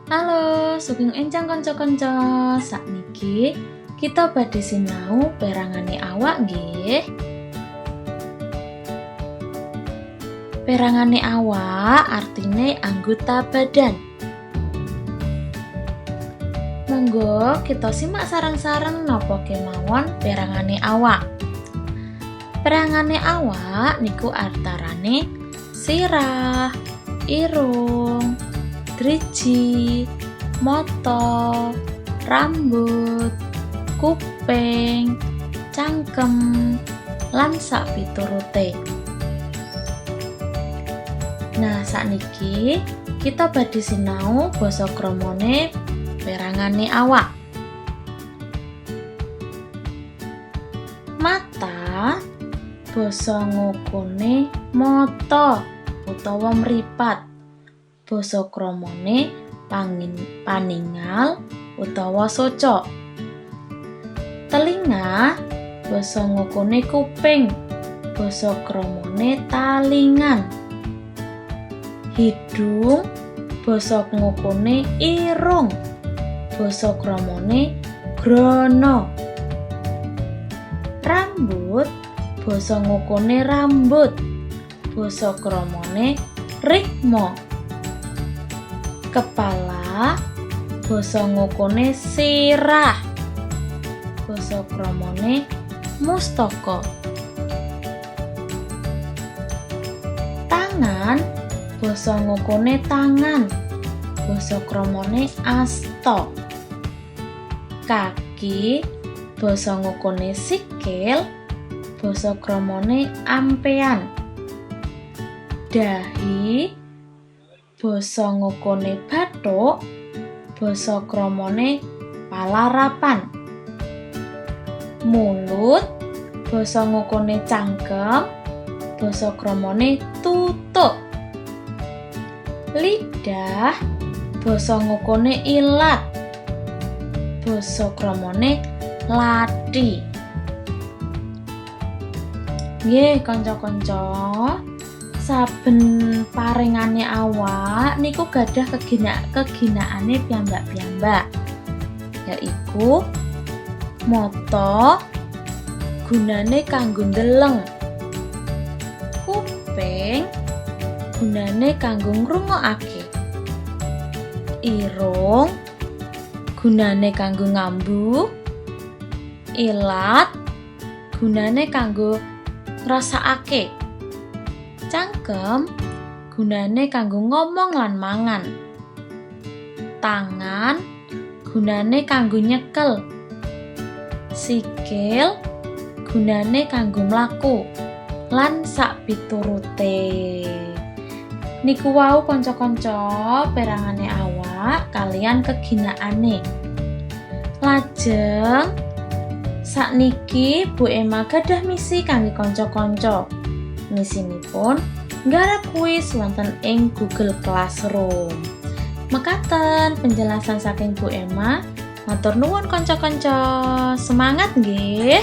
Halo, sugeng enjang kanca-kanca. Sakniki kita badhe sinau perangane awak nggih. Perangane awak artine anggota badan. Monggo kita simak sareng-sareng napa kemawon perangane awak. Perangane awak niku antarane sirah, irung, driji, mata, rambut, kuping, cangkem, lan sak piturute. Nah, sakniki kita badhe sinau basa kramane perangane awak. Mata basa ngukune mata utawa mripat. Basa kramane paningal utawa socok. Telinga basa ngukune kuping. Basa kramane talingan. Hidung basa ngukune irung. Basa kramane grana. Rambut basa ngukune rambut. Basa kramane rikma. Kepala basa ngukune sirah. Basa kramane mustaka. Tangan basa ngukune tangan. Basa kramane asta. Kaki basa ngukune sikil. Basa kramane ampean. Dahi basa ngukune bathuk. Basa kramane palarapan. Mulut basa ngukune cangkem. Basa kramane tutuk. Lidah basa ngukune ilat. Basa kramane lathi. Nggih kanca-kanca, saben paringane awak niku gadah keginaane piyambak-piyambak. Yaiku mata gunane kanggo ndeleng. Kuping gunane kanggo ngrungokake. Irung gunane kanggo ngambu. Ilat gunane kanggo ngrasakake. Cangkem gunane kanggo ngomong lan mangan. Tangan gunane kanggo nyekel. Sikil gunane kanggo mlaku lan sak piturute. Niku wau kanca-kanca perangane awak kalian keginaane. Lajeng sakniki Bu Emma gadah misi kangge kanca-kanca. Misinipun nggarap kuis wonten ing Google Classroom. Mekaten penjelasan saking Bu Emma. Matur nuwun kanca-kanca. Semangat nggih.